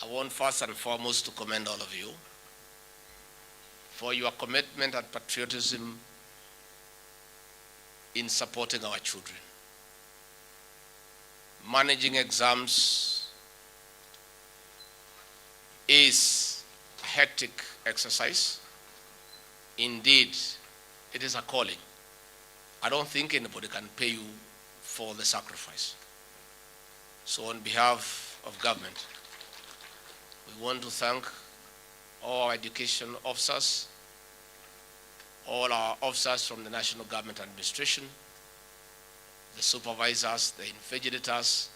I want first and foremost to commend all of you for your commitment and patriotism in supporting our children. Managing exams is a hectic exercise. Indeed, it is a calling. I don't think anybody can pay you for the sacrifice. So on behalf of government, we want to thank all our education officers, all our officers from the National Government Administration, the supervisors, the invigilators,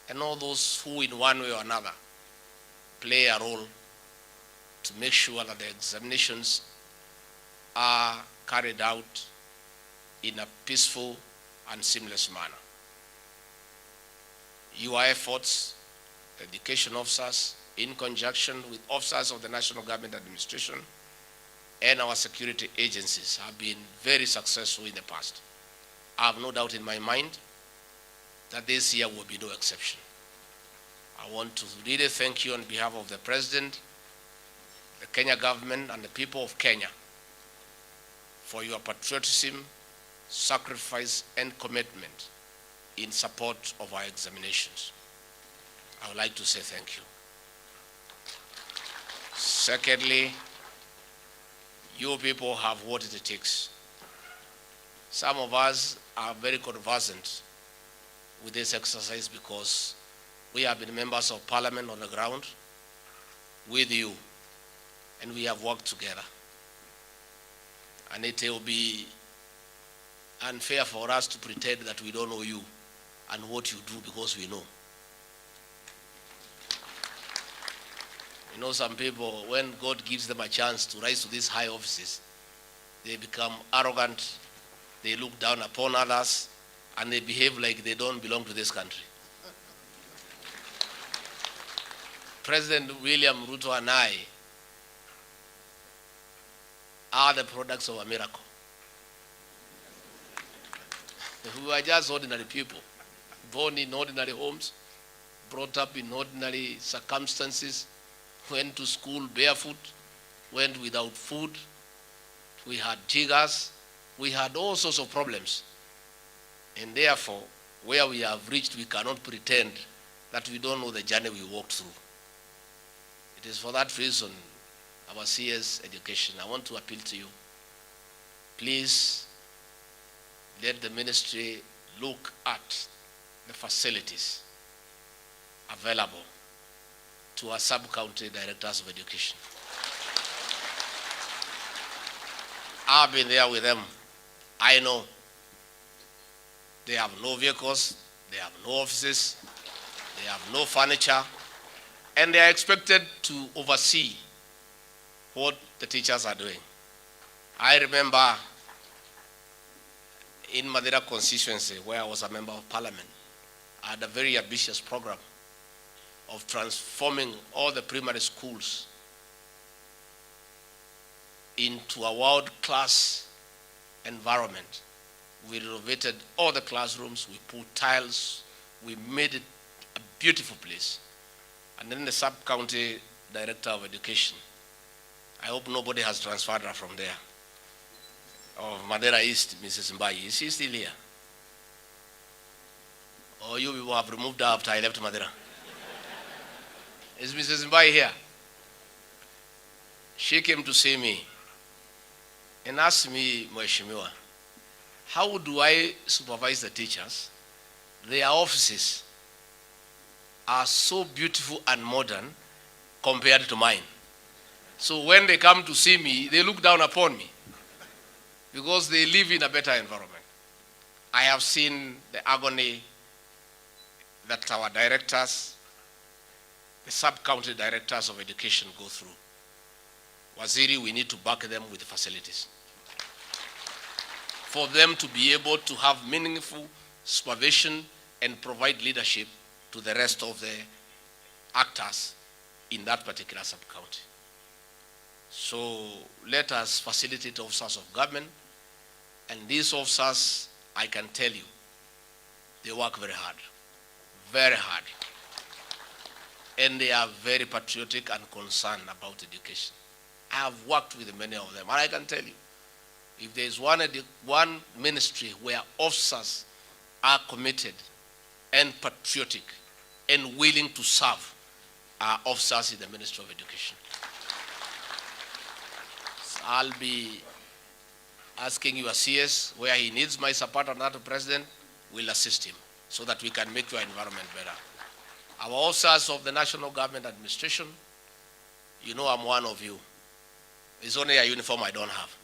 and all those who in one way or another play a role to make sure that the examinations are carried out in a peaceful and seamless manner. Your efforts, the education officers, in conjunction with officers of the National Government Administration and our security agencies, have been very successful in the past. I have no doubt in my mind that this year will be no exception. I want to really thank you on behalf of the President, the Kenya government, and the people of Kenya for your patriotism, sacrifice, and commitment in support of our examinations. I would like to say thank you. Secondly, you people have what it takes. Some of us are very conversant with this exercise because we have been members of parliament on the ground with you, and we have worked together. And it will be unfair for us to pretend that we don't know you and what you do, because we know. You know, some people, when God gives them a chance to rise to these high offices, they become arrogant, they look down upon others, and they behave like they don't belong to this country. President William Ruto and I are the products of a miracle. We were just ordinary people, born in ordinary homes, brought up in ordinary circumstances, went to school barefoot, went without food, we had jiggers, we had all sorts of problems. And therefore, where we have reached, we cannot pretend that we don't know the journey we walked through. It is for that reason, our CS education, I want to appeal to you. Please let the ministry look at the facilities available to our sub-county directors of education. I've been there with them. I know they have no vehicles, they have no offices, they have no furniture, and they are expected to oversee what the teachers are doing. I remember in Madera constituency, where I was a member of parliament, I had a very ambitious program of transforming all the primary schools into a world-class environment. We renovated all the classrooms, we put tiles, we made it a beautiful place. And then the sub-county director of education, I hope nobody has transferred her from there, of Madera East, Mrs. Mbai. Is she still here? Or you people have removed her after I left Madera? Is Mrs. Mbai here? She came to see me and asked me, Mheshimiwa, how do I supervise the teachers? Their offices are so beautiful and modern compared to mine. So when they come to see me, they look down upon me because they live in a better environment. I have seen the agony that our directors, the sub-county directors of education go through. Waziri, we need to back them with the facilities for them to be able to have meaningful supervision and provide leadership to the rest of the actors in that particular sub-county. So let us facilitate officers of government, and these officers, I can tell you, they work very hard, very hard. and they are very patriotic and concerned about education. I have worked with many of them, and I can tell you, if there is one ministry where officers are committed and patriotic and willing to serve, are officers in the Ministry of Education. So I'll be asking your CS where he needs my support on that, President, will assist him so that we can make your environment better. Our officers of the National Government Administration, you know I'm one of you. It's only a uniform I don't have.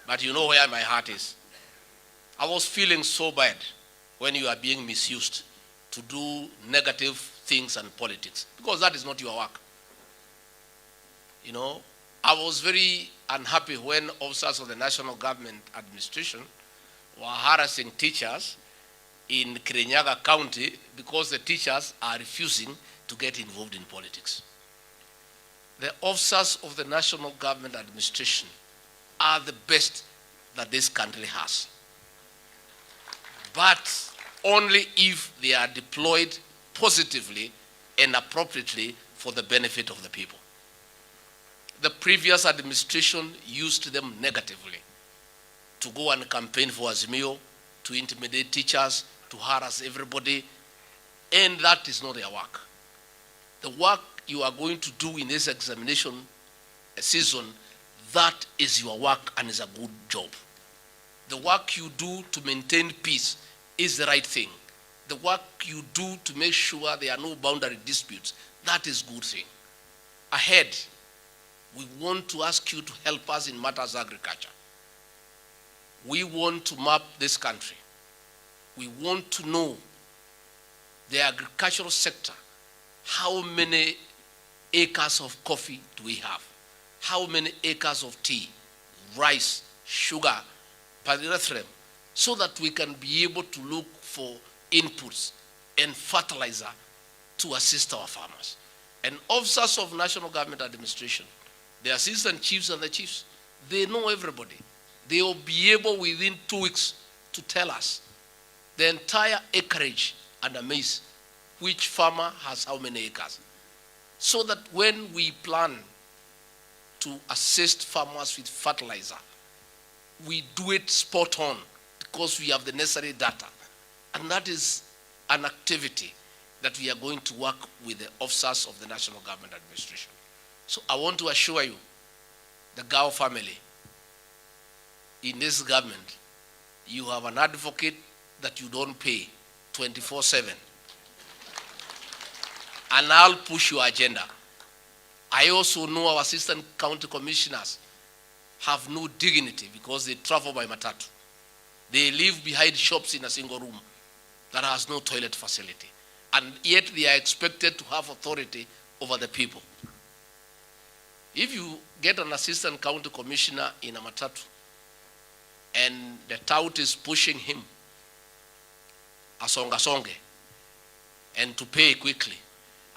But you know where my heart is. I was feeling so bad when you are being misused to do negative things and politics, because that is not your work. You know, I was very unhappy when officers of the National Government Administration were harassing teachers in Kirinyaga County because the teachers are refusing to get involved in politics. The officers of the National Government Administration are the best that this country has, but only if they are deployed positively and appropriately for the benefit of the people. The previous administration used them negatively to go and campaign for Azimio, to intimidate teachers, to harass everybody, and that is not their work. The work you are going to do in this examination season, that is your work and is a good job. The work you do to maintain peace is the right thing. The work you do to make sure there are no boundary disputes, that is good thing. Ahead, we want to ask you to help us in matters of agriculture. We want to map this country. We want to know the agricultural sector. How many acres of coffee do we have? How many acres of tea, rice, sugar, pyrethrum, so that we can be able to look for inputs and fertilizer to assist our farmers. And officers of National Government Administration, the assistant chiefs and the chiefs, they know everybody. They will be able within 2 weeks to tell us the entire acreage and a maize, which farmer has how many acres. So that when we plan to assist farmers with fertilizer, we do it spot on because we have the necessary data. And that is an activity that we are going to work with the officers of the National Government Administration. So I want to assure you, the Gao family, in this government, you have an advocate that you don't pay 24/7. And I'll push your agenda. I also know our assistant county commissioners have no dignity because they travel by matatu. They live behind shops in a single room that has no toilet facility. And yet they are expected to have authority over the people. If you get an assistant county commissioner in a matatu and the tout is pushing him asonga and to pay quickly,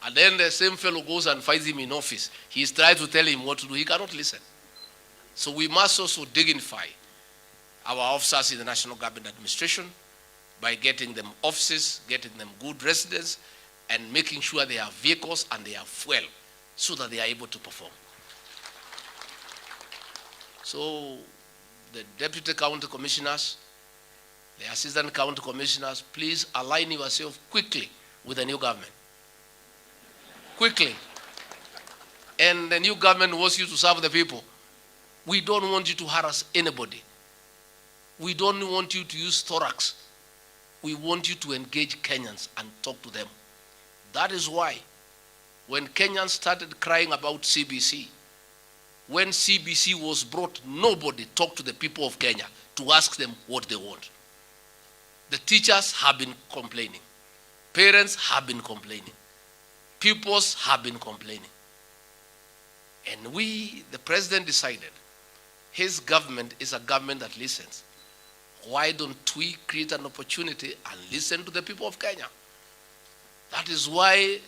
and then the same fellow goes and finds him in office, he's trying to tell him what to do, he cannot listen. So we must also dignify our officers in the National Government Administration by getting them offices, getting them good residence, and making sure they have vehicles and they have fuel so that they are able to perform. So the deputy county commissioners, the assistant county commissioners, please align yourself quickly with the new government. Quickly. And the new government wants you to serve the people. We don't want you to harass anybody. We don't want you to use thorax. We want you to engage Kenyans and talk to them. That is why when Kenyans started crying about CBC, when CBC was brought, nobody talked to the people of Kenya to ask them what they want. The teachers have been complaining. Parents have been complaining. Pupils have been complaining. And we, the president, decided his government is a government that listens. Why don't we create an opportunity and listen to the people of Kenya? That is why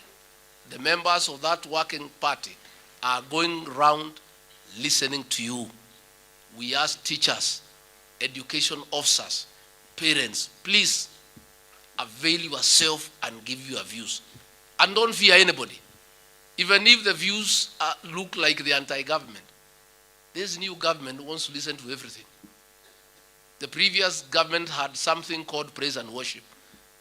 the members of that working party are going around listening to you. We ask teachers, education officers, parents, please avail yourself and give your views. And don't fear anybody. Even if the views look like the anti-government, this new government wants to listen to everything. The previous government had something called praise and worship,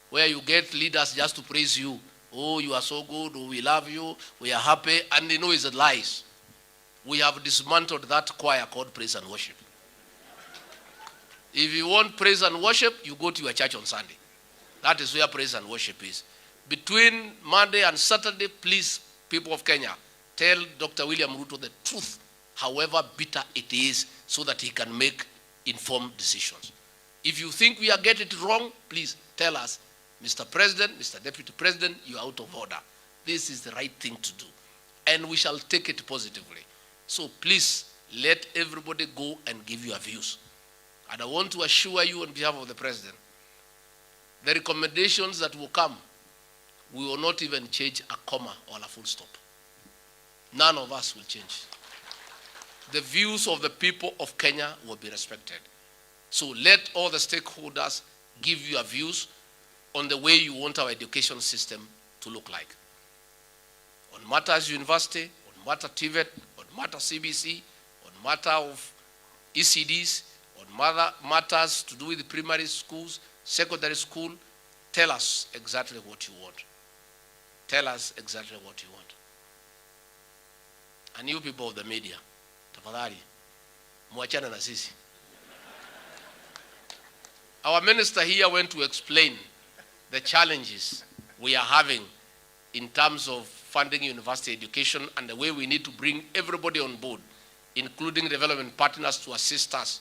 where you get leaders just to praise you. Oh, you are so good, oh, we love you, we are happy, and they know it's lies. We have dismantled that choir called praise and worship. If you want praise and worship, you go to your church on Sunday. That is where praise and worship is. Between Monday and Saturday, please, people of Kenya, tell Dr. William Ruto the truth, however bitter it is, so that he can make informed decisions. If you think we are getting it wrong, please tell us, Mr. President, Mr. Deputy President, you are out of order. This is the right thing to do. And we shall take it positively. So please, let everybody go and give your views. And I want to assure you on behalf of the President, the recommendations that will come, we will not even change a comma or a full stop. None of us will change. The views of the people of Kenya will be respected. So let all the stakeholders give your views on the way you want our education system to look like. On matters university, on matter TVET, on matter CBC, on matter of ECDs, on matters to do with the primary schools, secondary school, tell us exactly what you want. Tell us exactly what you want. And you people of the media, tafadhali, muachana na sisi. Our minister here went to explain the challenges we are having in terms of funding university education and the way we need to bring everybody on board, including development partners, to assist us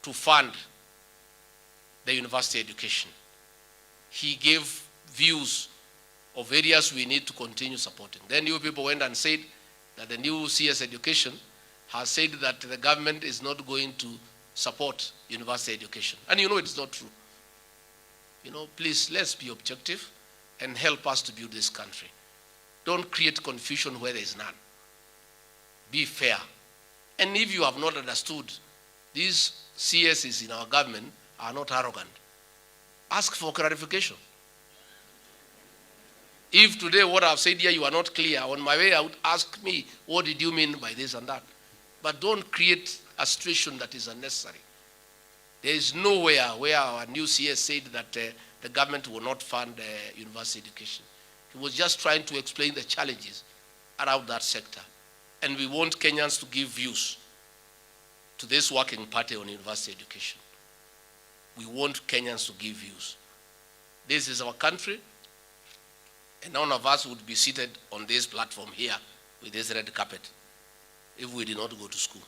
to fund the university education. He gave views of areas we need to continue supporting. Then you people went and said that the new CS education has said that the government is not going to support university education. And you know it's not true. You know, please, let's be objective and help us to build this country. Don't create confusion where there is none. Be fair. And if you have not understood, these CSs in our government are not arrogant. Ask for clarification. If today what I've said here you are not clear, on my way out, ask me, what did you mean by this and that? But don't create a situation that is unnecessary. There is nowhere where our new CS said that the government will not fund university education. He was just trying to explain the challenges around that sector. And we want Kenyans to give views to this working party on university education. We want Kenyans to give views. This is our country, and none of us would be seated on this platform here with this red carpet if we did not go to school.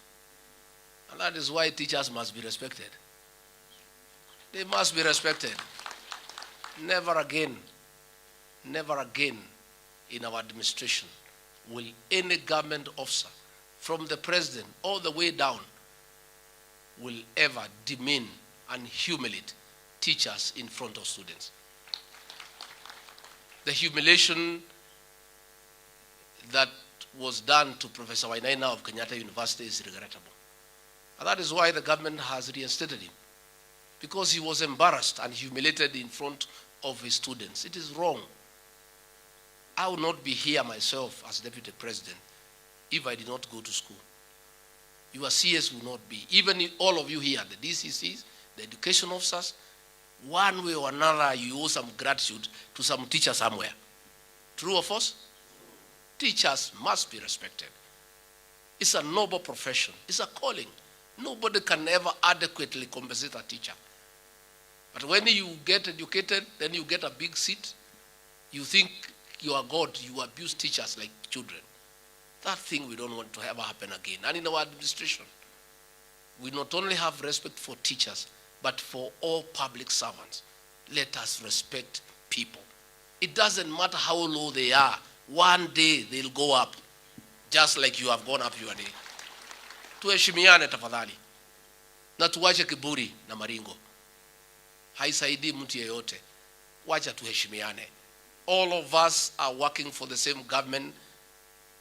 And that is why teachers must be respected. They must be respected. Never again in our administration will any government officer, from the president all the way down, will ever demean and humiliate teachers in front of students. The humiliation that was done to Professor Wainaina of Kenyatta University is regrettable. And that is why the government has reinstated him, because he was embarrassed and humiliated in front of his students. It is wrong. I would not be here myself as Deputy President if I did not go to school. Your CS will not be. Even all of you here, the DCCs, the education officers, one way or another you owe some gratitude to some teacher somewhere. True or false? Teachers must be respected. It's a noble profession. It's a calling. Nobody can ever adequately compensate a teacher. But when you get educated, then you get a big seat, you think you are God, you abuse teachers like children. That thing we don't want to ever happen again. And in our administration, we not only have respect for teachers, but for all public servants. Let us respect people. It doesn't matter how low they are. One day they'll go up, just like you have gone up your day. Tuheshimiane tafadhali. Na tuwache kiburi na maringo. Haisaidi mtu yeyote. Wacha tuheshimiane. All of us are working for the same government.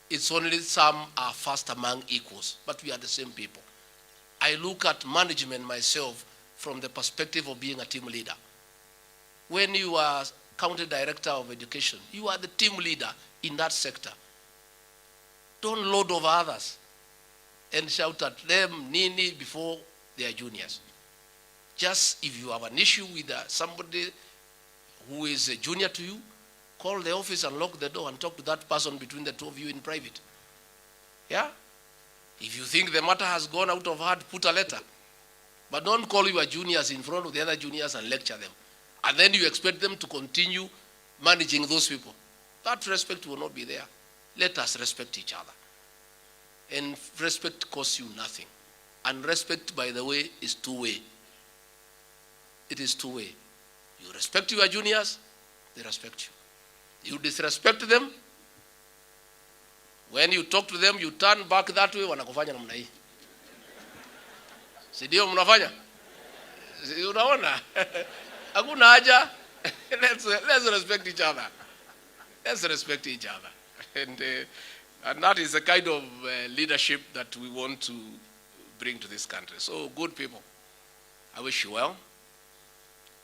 It's only some are first among equals, but we are the same people. I look at management myself from the perspective of being a team leader. When you are county director of education. You are the team leader in that sector. Don't load over others and shout at them nini before they are juniors. Just if you have an issue with somebody who is a junior to you, call the office and lock the door and talk to that person between the two of you in private. Yeah? If you think the matter has gone out of hand, put a letter. But don't call your juniors in front of the other juniors and lecture them. And then you expect them to continue managing those people. That respect will not be there. Let us respect each other. And respect costs you nothing. And respect, by the way, is two-way. It is two-way. You respect your juniors, they respect you. You disrespect them, when you talk to them, you turn back that way, wanakufanya namna hii. Si ndio mnafanya? Unaona? Hakuna haja. Let's respect each other. Let's respect each other. And that is the kind of leadership that we want to bring to this country. So, good people, I wish you well.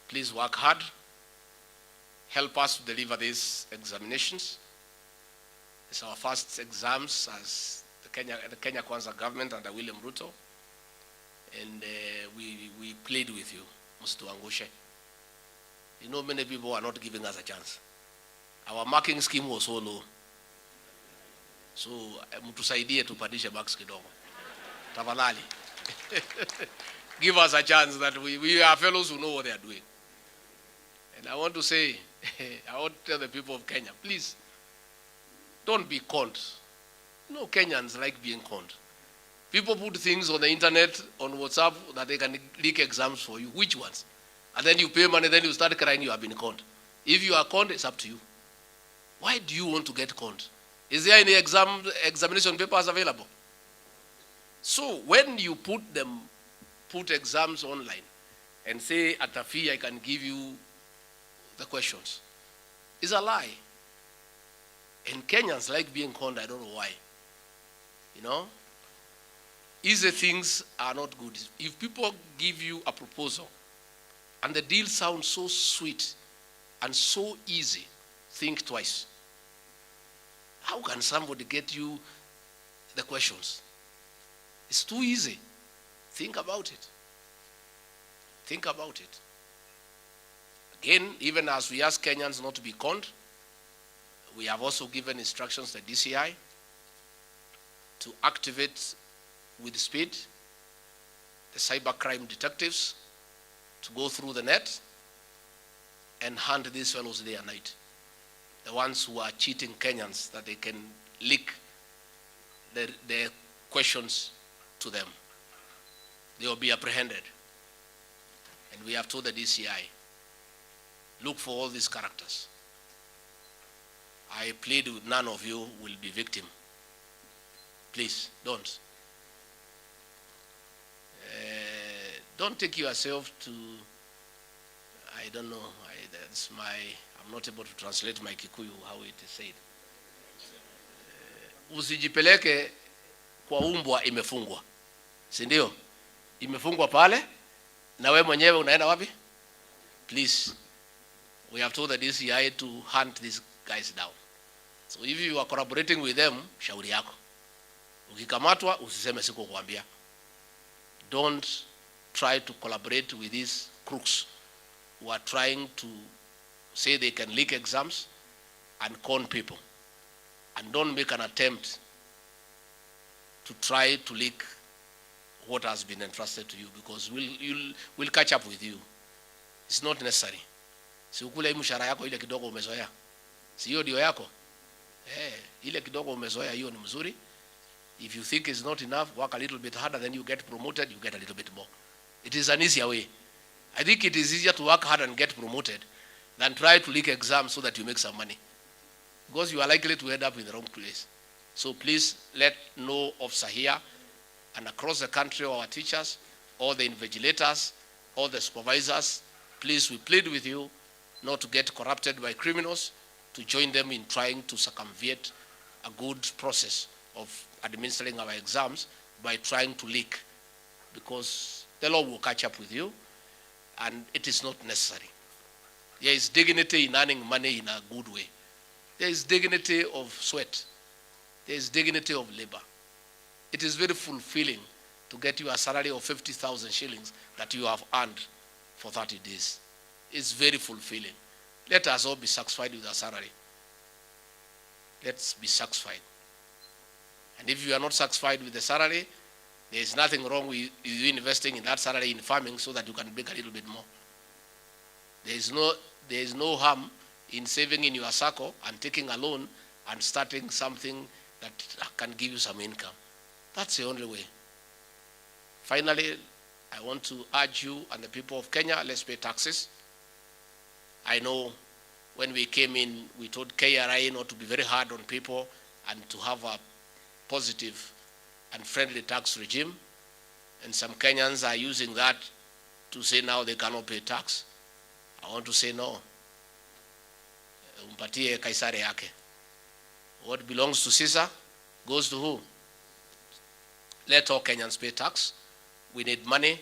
Please work hard. Help us to deliver these examinations. It's our first exams as the Kenya Kwanza government under William Ruto. And we plead with you, msituangushe. You know, many people are not giving us a chance. Our marking scheme was so low. So, mtusaidie tupandishe marks kidogo. Tafadhali. Give us a chance that we are fellows who know what they are doing. And I want to say, I want to tell the people of Kenya, please, don't be conned. No Kenyans like being conned. People put things on the internet, on WhatsApp, that they can leak exams for you. Which ones? And then you pay money, then you start crying you have been conned. If you are conned, it's up to you. Why do you want to get conned? Is there any examination papers available? So when you put exams online and say at a fee I can give you the questions, it's a lie. And Kenyans like being conned, I don't know why. You know? Easy things are not good. If people give you a proposal and the deal sounds so sweet and so easy, think twice. How can somebody get you the questions? It's too easy. Think about it. Think about it. Again, even as we ask Kenyans not to be conned, we have also given instructions to the DCI to activate with speed the cybercrime detectives to go through the net and hunt these fellows day and night. The ones who are cheating Kenyans, that they can leak the questions to them. They will be apprehended. And we have told the DCI, look for all these characters. I plead with none of you will be victim. Please, don't. Don't take yourself to, I don't know, I'm not able to translate my Kikuyu, how it is said. Usijipeleke kwa umbwa imefungwa. Si ndio? Imefungwa pale, na wewe mwenyewe unaenda wapi? Please, we have told the DCI to hunt these guys down. So if you are collaborating with them, shauri yako. Ukikamatwa, usiseme sikukwambia. Don't try to collaborate with these crooks who are trying to say they can leak exams and con people. And don't make an attempt to try to leak what has been entrusted to you, because we'll catch up with you. It's not necessary. Si ukule mshahara yako ile kidogo umezoea. Si hiyo ndio yako? Ile kidogo umezoea hiyo ni mzuri. If you think it's not enough, work a little bit harder, then you get promoted, you get a little bit more. It is an easier way. I think it is easier to work hard and get promoted than try to leak exams so that you make some money. Because you are likely to end up in the wrong place. So please let no officer here and across the country, our teachers, all the invigilators, all the supervisors, please, we plead with you not to get corrupted by criminals, to join them in trying to circumvent a good process of administering our exams by trying to leak, because the law will catch up with you and it is not necessary. There is dignity in earning money in a good way. There is dignity of sweat. There is dignity of labor. It is very fulfilling to get you a salary of 50,000 shillings that you have earned for 30 days. It's very fulfilling. Let us all be satisfied with our salary. Let's be satisfied. And if you are not satisfied with the salary, there is nothing wrong with you investing in that salary in farming so that you can make a little bit more. There is no harm in saving in your circle and taking a loan and starting something that can give you some income. That's the only way. Finally, I want to urge you and the people of Kenya, let's pay taxes. I know when we came in, we told KRA not to be very hard on people and to have a positive and friendly tax regime. And some Kenyans are using that to say now they cannot pay tax. I want to say no. Umpatie Kaisari yake. What belongs to Caesar goes to who? Let all Kenyans pay tax. We need money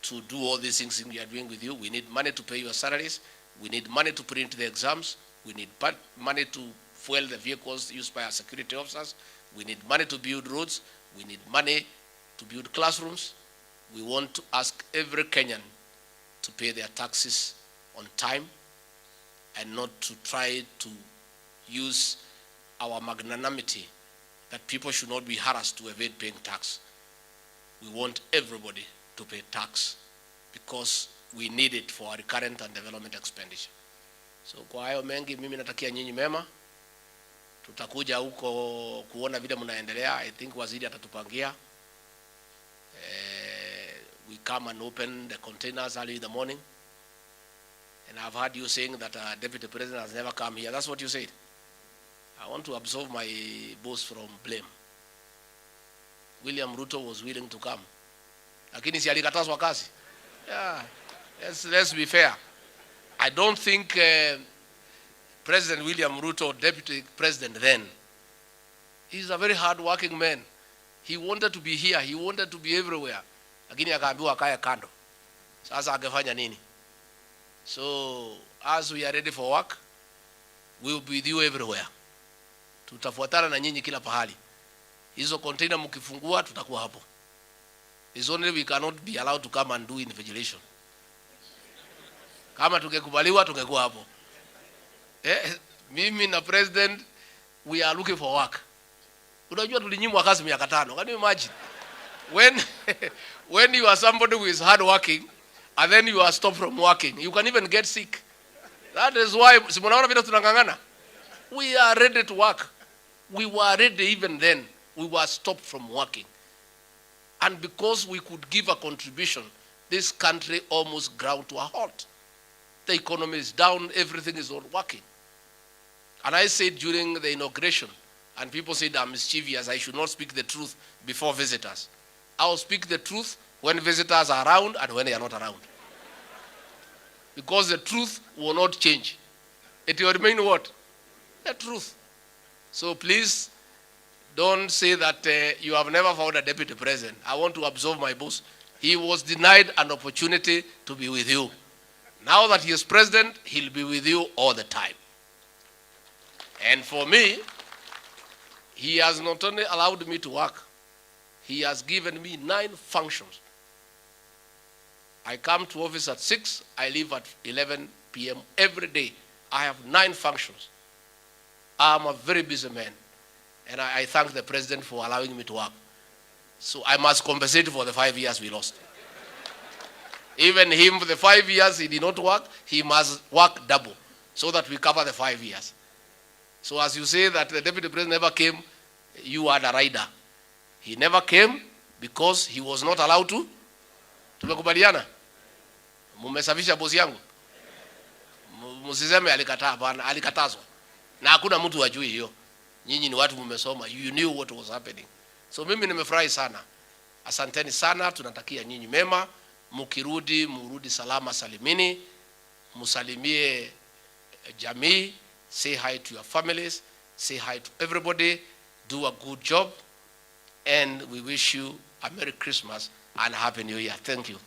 to do all these things we are doing with you. We need money to pay your salaries. We need money to print the exams. We need money to fuel the vehicles used by our security officers. We need money to build roads. We need money to build classrooms. We want to ask every Kenyan to pay their taxes on time and not to try to use our magnanimity that people should not be harassed to evade paying tax. We want everybody to pay tax because we need it for our recurrent and development expenditure. So kwa hayo mengi mimi natakia nyinyi mema. Tutakuja huko kuona vile mnaendelea. I think waziri atatupangia. We come and open the containers early in the morning. And I've heard you saying that Deputy President has never come here. That's what you said. I want to absolve my boss from blame. William Ruto was willing to come. Lakini si alikatazwa kazi. Yeah, let's be fair. I don't think President William Ruto, Deputy President then, he's a very hard-working man. He wanted to be here. He wanted to be everywhere. Lakini akaambiwa akae kando. Sasa angefanya nini? So, as we are ready for work, we will be with you everywhere. Tutafuatana na nyinyi kila pahali. Hizo container mkifungua tutakuwa hapo. It's only we cannot be allowed to come and do invigilation. Kama tungekubaliwa tungekuwa hapo. Mimi na president, we are looking for work. Unajua tulinyimwa kazi miaka 5. Can you imagine? When you are somebody who is hard working and then you are stopped from working, you can even get sick. That is why simunaona vile tunangangana. We are ready to work. We were ready even then. We were stopped from working. And because we could give a contribution, this country almost ground to a halt. The economy is down, everything is not working. And I said during the inauguration, and people said I'm mischievous, I should not speak the truth before visitors. I will speak the truth when visitors are around and when they are not around. Because the truth will not change. It will remain what? The truth. So please, don't say that you have never found a deputy president. I want to absolve my boss. He was denied an opportunity to be with you. Now that he is president, he'll be with you all the time. And for me, he has not only allowed me to work, he has given me 9 functions. I come to office at 6, I leave at 11 p.m. every day. I have 9 functions. I'm a very busy man. And I thank the president for allowing me to work. So I must compensate for the 5 years we lost. Even him, for the 5 years he did not work, he must work double so that we cover the 5 years. So as you say that the deputy president never came, you are the rider. He never came because he was not allowed to. Tumekubaliana? Mumesafisha bosi yangu? Msiseme alikataa, bana, alikatazwa. Na hakuna mtu ajui hiyo. Nyinyi ni watu mmesoma. You knew what was happening. So mimi nimefurahi sana. Asanteni sana, tunatakia nyinyi mema. Murudi salama salimini. Musalimie jamii. Say hi to your families. Say hi to everybody. Do a good job. And we wish you a Merry Christmas and a Happy New Year. Thank you.